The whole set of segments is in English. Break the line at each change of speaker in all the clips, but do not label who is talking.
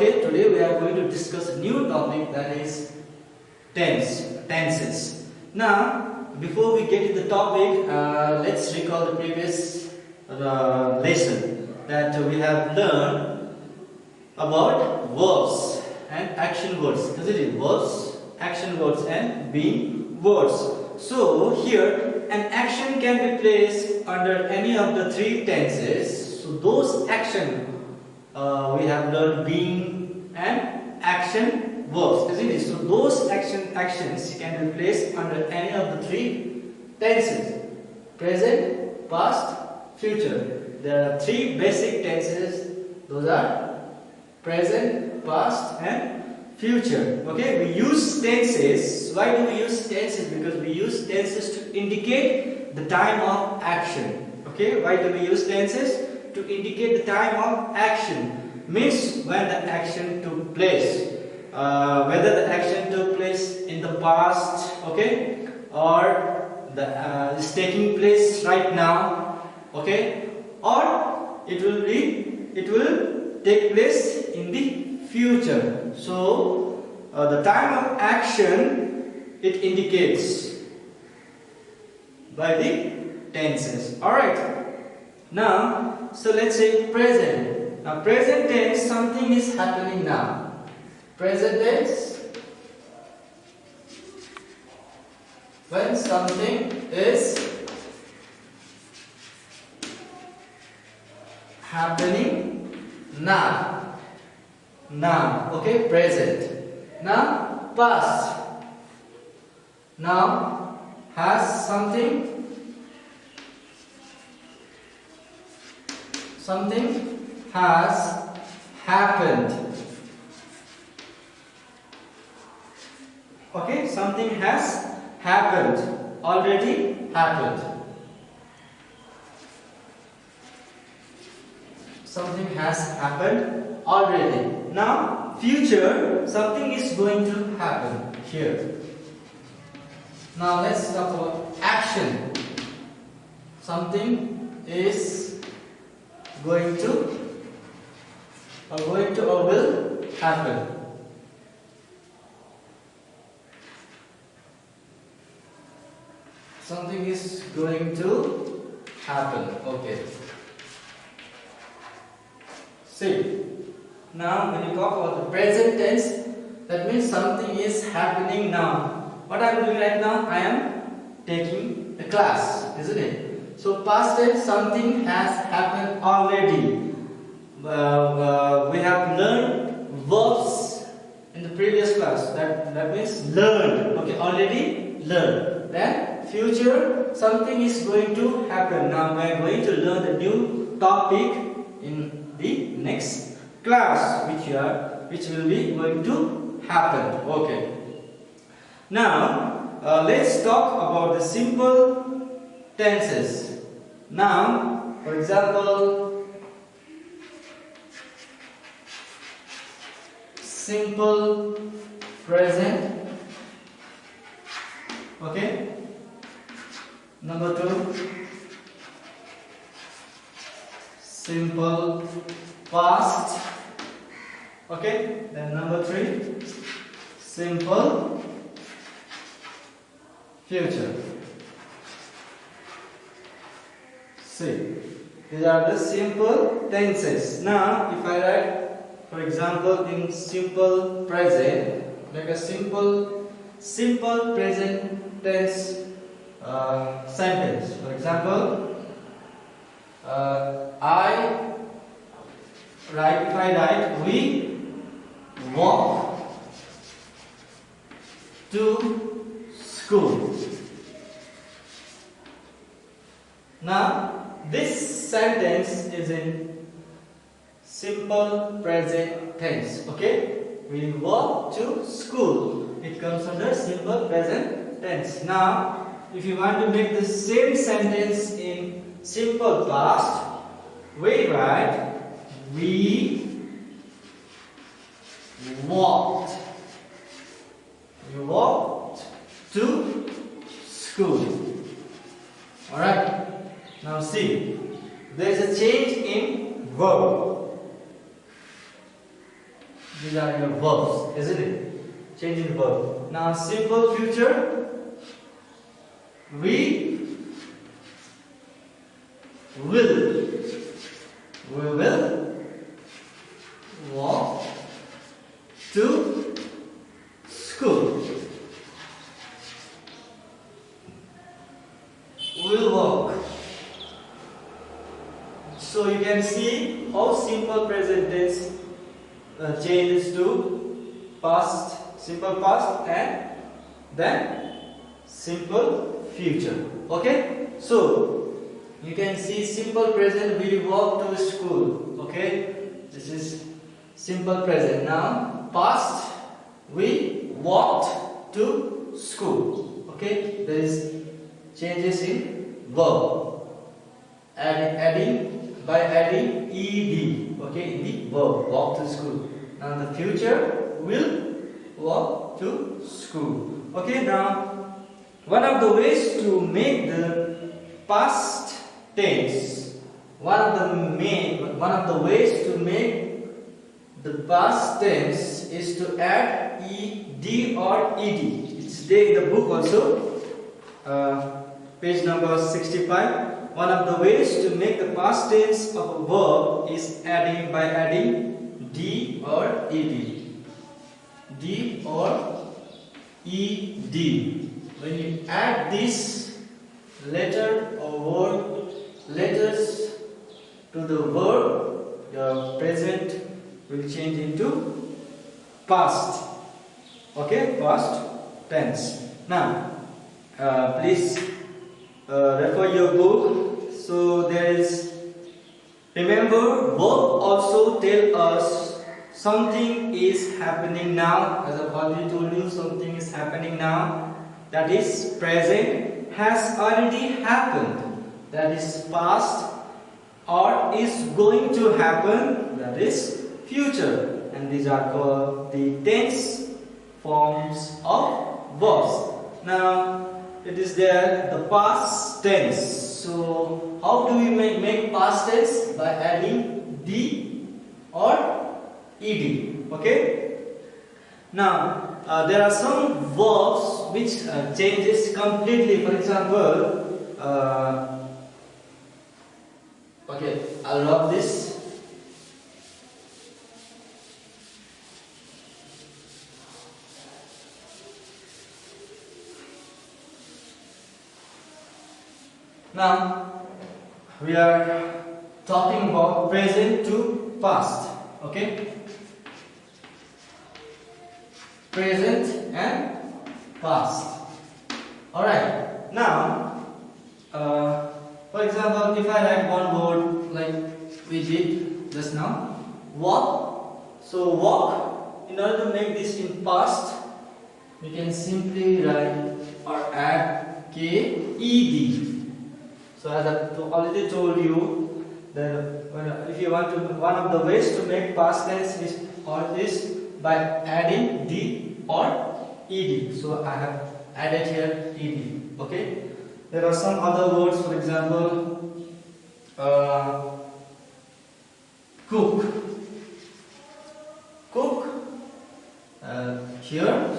Okay, today we are going to discuss a new topic, that is tenses. Now, before we get to the topic, let's recall the previous lesson that we have learned about verbs and action words. Isn't it? Verbs, action words, and being words. So here, an action can be placed under any of the three tenses. So those action we have learned being and action verbs, isn't it? So those actions can be placed under any of the three tenses: present, past, future. There are three basic tenses. Those are present, past, and future. Okay, we use tenses. Why do we use tenses? Because we use tenses to indicate the time of action. Okay, why do we use tenses? To indicate the time of action, means when the action took place, whether the action took place in the past, okay, or is taking place right now, okay, or it will take place in the future. So the time of action, it indicates by the tenses. All right. Now, so let's say present. Now, present tense, something is happening now. Present tense, when something is happening now. Now, okay, present. Now, past. Now, has something has happened. Okay, something has happened, already happened. Something has happened already. Now, future, something is going to happen here. Now, let's talk about action. Something is going to or will happen. Something is going to happen. Okay. See, now when you talk about the present tense, that means something is happening now. What I am doing right now? I am taking a class, isn't it? So past tense, something has happened already. We have learned verbs in the previous class. That means learned. Okay, already learned. Then future, something is going to happen. Now we are going to learn the new topic in the next class, which will be going to happen. Okay. Now let's talk about the simple tenses. Now, for example, simple present. Okay. Number 2, simple past. Okay. Then number 3, simple future. See, these are the simple tenses. Now, if I write, for example, in simple present, like a simple present tense sentence. For example, if I write, we walk to school. Now, this sentence is in simple present tense. Okay, we walk to school. It comes under simple present tense. Now, if you want to make the same sentence in simple past, we write we walked. We walked to school. All right. Now see, there is a change in verb. These are your verbs, isn't it? Changing verb. Now simple future. We will. We will walk to school. Will walk. So you can see how simple present tense changes to past, simple past, and then simple future. Okay, so you can see simple present, we walk to school. Okay, this is simple present. Now past, we walked to school. Okay, there is changes in verb, adding by adding ed. Okay, in the verb, walk to school. Now the future will walk to school. Okay, now one of the ways to make the past tense, one of the ways to make the past tense is to add ed or ed. It's there in the book also, page number 65. One of the ways to make the past tense of a verb is by adding d or ed. D or ed. When you add this letter or letters to the verb, your present will change into past. Okay, past tense. Now, please refer your book. So there is, remember, verb also tell us something is happening now. As I've already told you, something is happening now. That is present, has already happened. That is past, or is going to happen. That is future. And these are called the tense forms of verbs. Now it is there, the past tense. So how do we make past tense? By adding d or ed. Okay. Now there are some verbs which changes completely. For example, okay, I'll rub this. Now we are talking about present to past. Okay, present and past. Alright, now for example, if I write one word like we did just now, walk. So walk, in order to make this in past, we can simply write or add k-ed. So as I already told you, that if you want to, one of the ways to make past tense is by adding d or ed. So I have added here ed. Okay. There are some other words. For example, cook. Cook. Here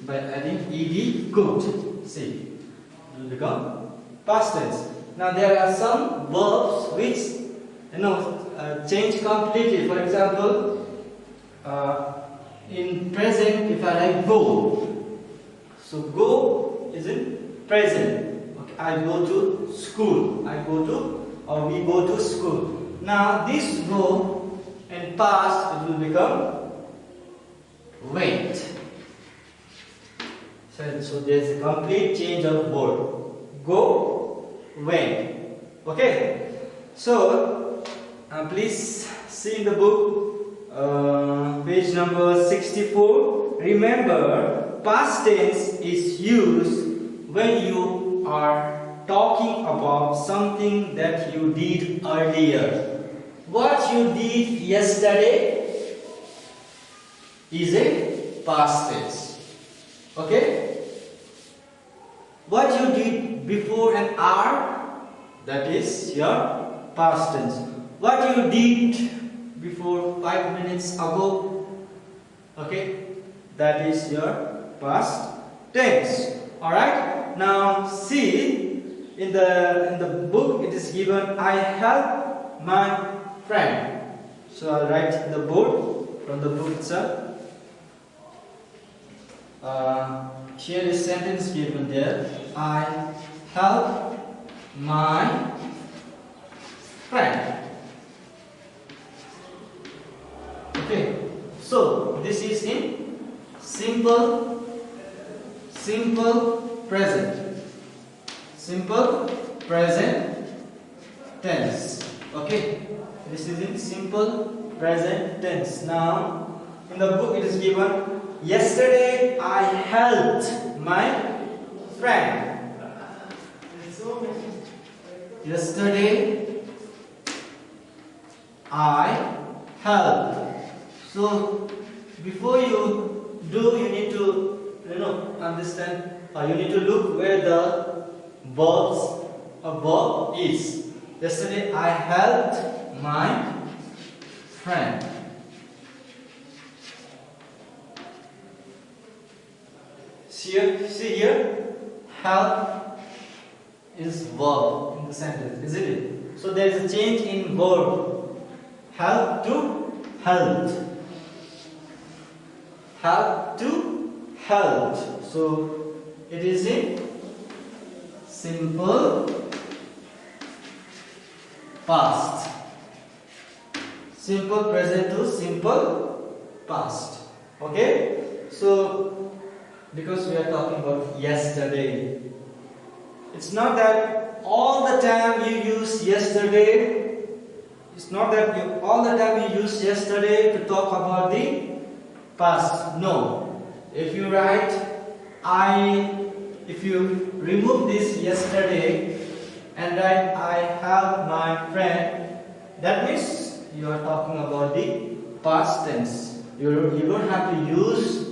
by adding ed, cooked. See, it will become past tense. Now there are some verbs which change completely. For example, in present, if I write go, so go is in present. Okay, I go to school. I go to, or we go to school. Now this go in past, it will become went. So there's a complete change of word. Go, went. Okay. So please see in the book, page number 64. Remember, past tense is used when you are talking about something that you did earlier. What you did yesterday is a past tense. Okay? What you did before an hour, that is your past tense. What you did before 5 minutes ago, Okay, that is your past tense. All right. Now see, in the book it is given, I help my friend. So I'll write in the board from the book itself. Here is sentence given there. I help my friend. Okay, so this is in simple present. Simple present tense. Okay, this is in simple present tense. Now, in the book it is given, yesterday I helped my friend. Yesterday I helped. So before you do, you need to understand. You need to look where the verb is. Yesterday I helped my friend. See here, help is verb in the sentence, isn't it? So there is a change in verb. Help to helped. Help to helped. So it is in simple past. Simple present to simple past. Okay? So because we are talking about yesterday, it's not that all the time you use yesterday. It's not that all the time you use yesterday to talk about the past. No. If you write if you remove this yesterday and write I have my friend, that means you are talking about the past tense. You don't have to use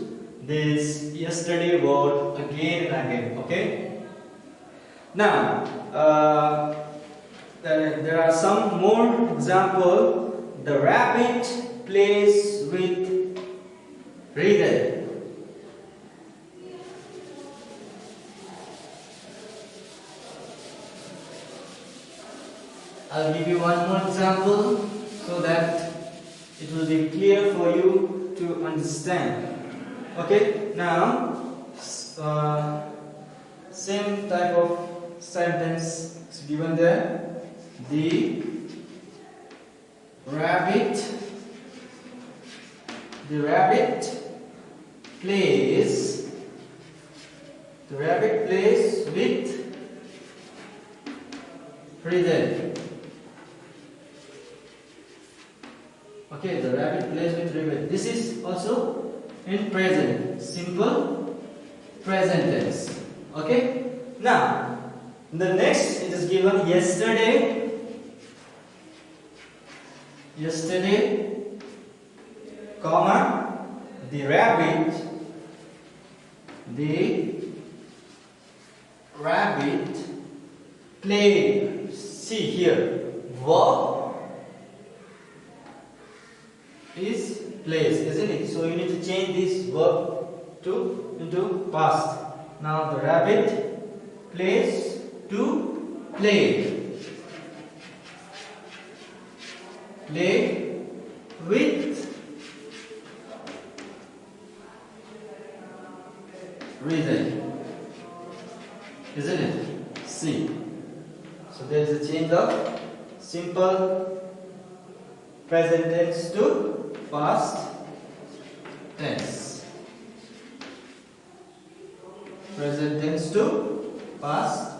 this yesterday word again and again. Okay? Now, there are some more example. The rabbit plays with riddle. I'll give you one more example so that it will be clear for you to understand. Okay, now same type of sentence is given there. The rabbit plays with riddle. Okay, the rabbit plays with riddle. This is also in present, simple present tense. Okay, now the next it is given yesterday, comma, the rabbit played. See here, verb is plays, isn't it? So you need to change this verb into past. Now the rabbit plays to play. Play with reason, isn't it? See. So there is a change of simple present tense to past tense. Present tense to past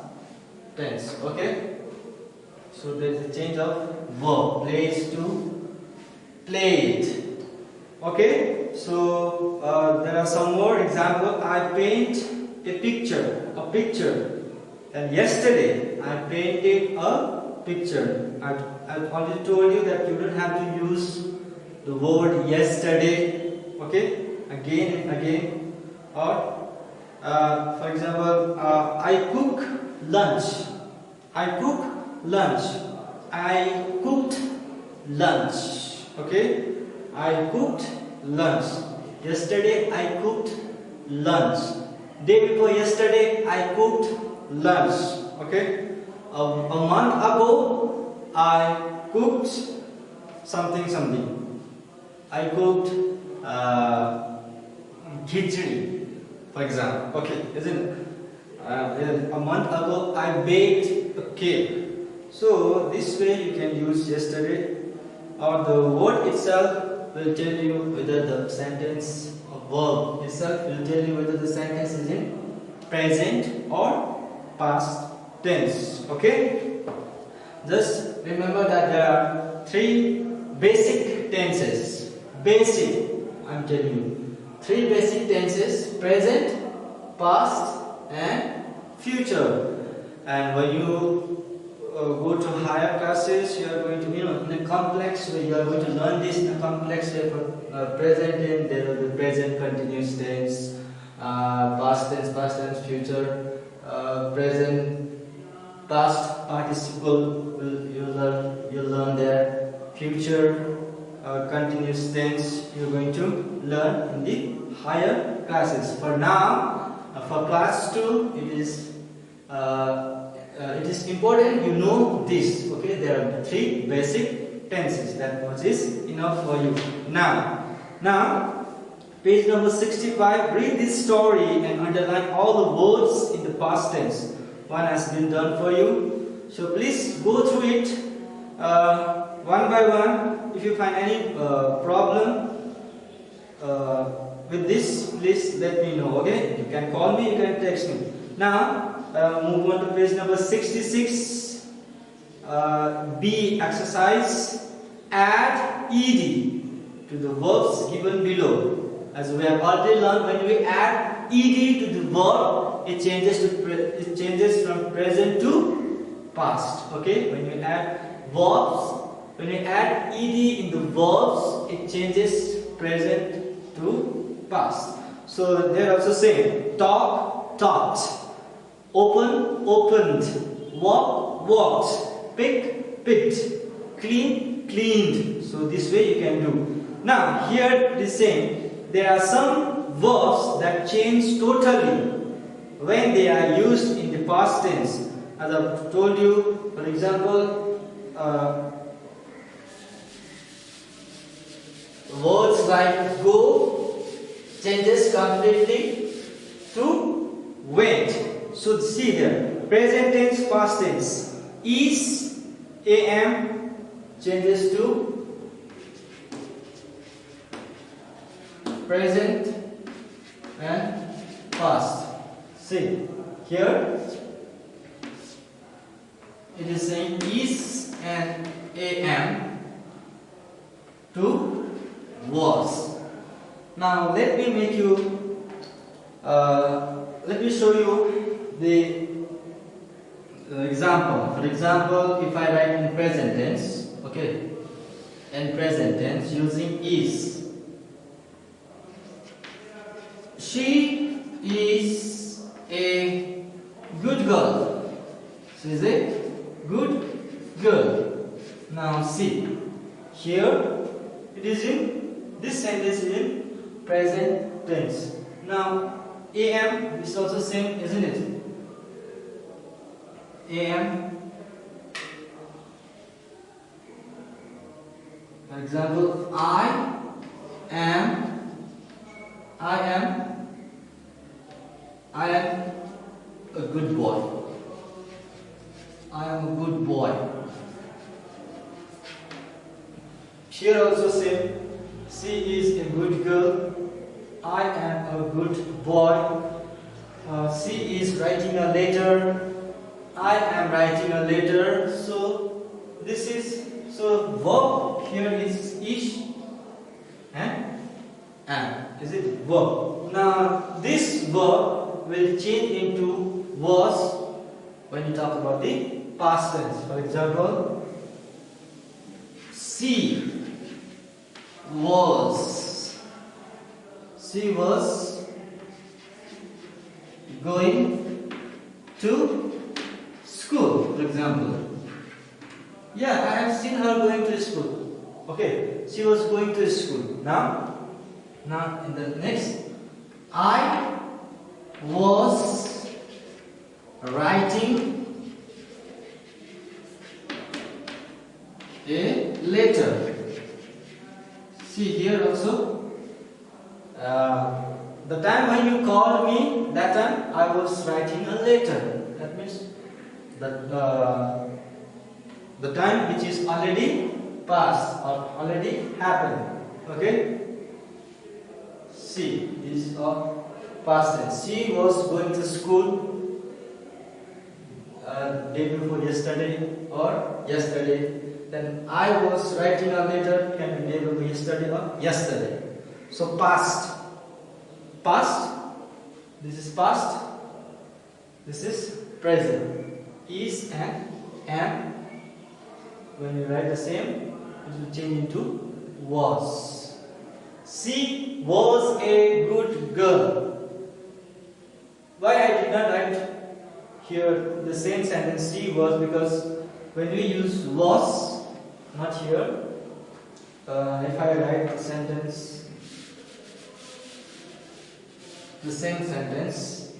tense. Okay? So there is a change of verb. Plays to played. Okay? So there are some more examples. I paint a picture. And yesterday I painted a picture. I've already told you that you don't have to use the word yesterday, okay, again and again. Or for example, I cook lunch. I cooked lunch. Okay, I cooked lunch. Yesterday I cooked lunch. Day before yesterday I cooked lunch. Okay. A month ago I cooked something. I cooked khichdi, for example. Okay, isn't it? A month ago I baked a cake. So this way you can use yesterday, or the word itself will tell you whether the sentence or verb itself will tell you whether the sentence is in present or past tense. Okay, just remember that there are three basic tenses. I'm telling you, three basic tenses: present, past and future. And when you go to higher classes, you are going to, in a complex way, you are going to learn this in a complex way. For present tense, there will be present continuous tense, past tense, future, present, past participle, you'll learn there. Future, continuous tense, you're going to learn in the higher classes. For now, for class 2, it is important you know this. Okay, there are three basic tenses. That much is enough for you. Now, page number 65. Read this story and underline all the words in the past tense. One has been done for you. So please go through it one by one. If you find any problem with this, please let me know. Okay, you can call me, you can text me. Now move on to page number 66. B exercise. Add ed to the verbs given below. As we have already learned, when we add ed to the verb, it changes from present to past. Okay, when you add ed in the verbs, it changes present to past. So they are also same. Talk, talked. Open, opened. Walk, walked. Pick, picked. Clean, cleaned. So this way you can do. Now here the same. There are some verbs that change totally when they are used in the past tense. As I've told you, for example, words like go changes completely to went. So see there, present tense, past tense. Is, am changes to present and past. See here, it is saying is and am to was. Now let me make you let me show you the example. For example, if I write in present tense, okay, in present tense using is. She is a good girl. She is a good girl. Now see, here it is in, this sentence is in present tense. Now am is also same, isn't it? Am. For example, I am a good boy. I am a good boy. Here also same. She is a good girl. I am a good boy. She is writing a letter. I am writing a letter. So this is, so verb here is ish and am. Is it verb? Now this verb will change into was when you talk about the past tense. For example, she was going to school, for example. Yeah, I have seen her going to school. Okay, she was going to school. Now Now in the next, I was writing a letter. See here also, the time when you called me, that time I was writing a letter. That means that the time which is already past or already happened. Okay. See, this is past tense. She was going to school day before yesterday or yesterday. Then I was writing a letter, can be day before yesterday or yesterday. So past. Past. This is past. This is present. Is and am. When you write the same, it will change into was. She was a good girl. Why I did not write here the same sentence she was, because when we use was, not here, if I write the same sentence,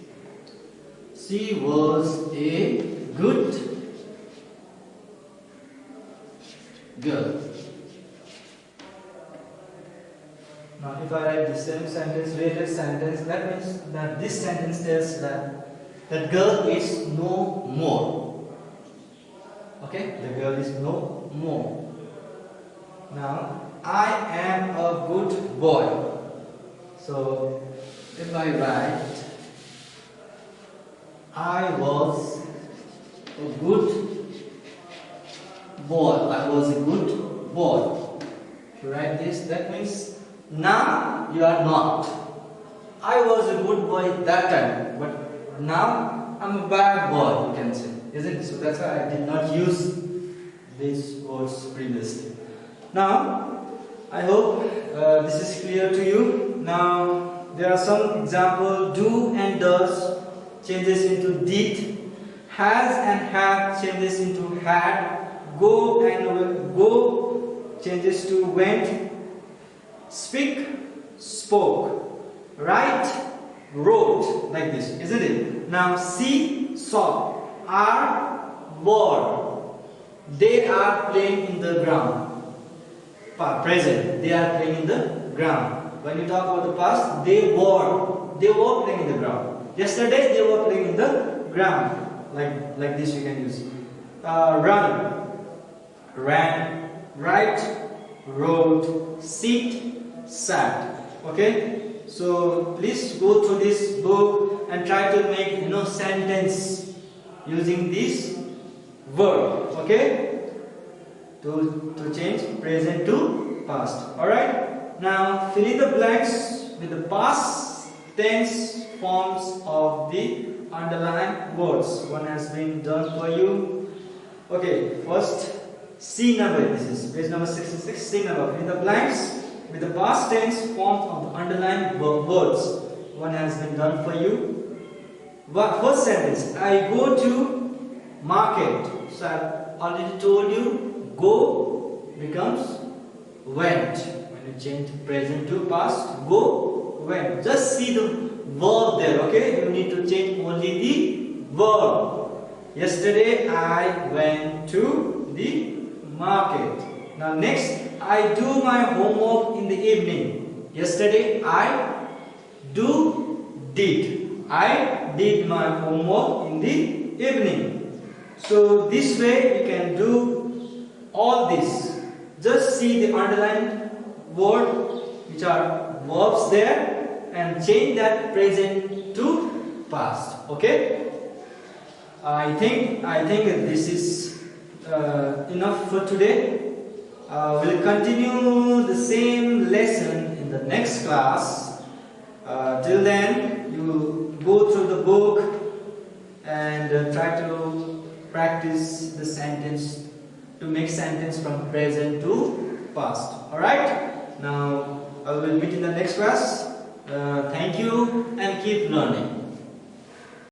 she was a good girl. Now if I write the same sentence, related sentence, that means that this sentence tells that girl is no more. Okay, the girl is no more. Now I am a good boy. So if I write I was a good boy, I was a good boy. If you write this, that means now you are not. I was a good boy that time, but now I'm a bad boy, you can say, isn't it? So that's why I did not use these words previously. Now, I hope this is clear to you. Now, there are some examples. Do and does changes into did. Has and have changes into had. Go and go changes to went. Speak, spoke. Write, wrote, like this, isn't it? Now see, saw. Are, were. They are playing in the ground. Present, they are playing in the ground. When you talk about the past, they were playing in the ground. Yesterday they were playing in the ground. Like this you can use. Run, ran, write, wrote, sit, sat. Okay, so please go through this book and try to make sentence using this verb. Okay, to change present to past. All right. Now fill in the blanks with the past tense forms of the underlined words. One has been done for you. Okay, first C number. This is page number 66. C number. Fill in the blanks with the past tense forms of the underlined words. One has been done for you. First sentence, I go to market. So I already told you, go becomes went. When you change present to past, go, went. Just see the verb there, okay? You need to change only the verb. Yesterday I went to the market. Now next, I do my homework in the evening. Yesterday I did. I did my homework in the evening. So this way you can do all this. Just see the underlined word which are verbs there and change that present to past. Okay? I think this is enough for today. We'll continue the same lesson in the next class. Till then, you go through the book and try to practice the sentence to make sentence from present to past. Alright? Now, I will meet in the next class. Thank you and keep learning.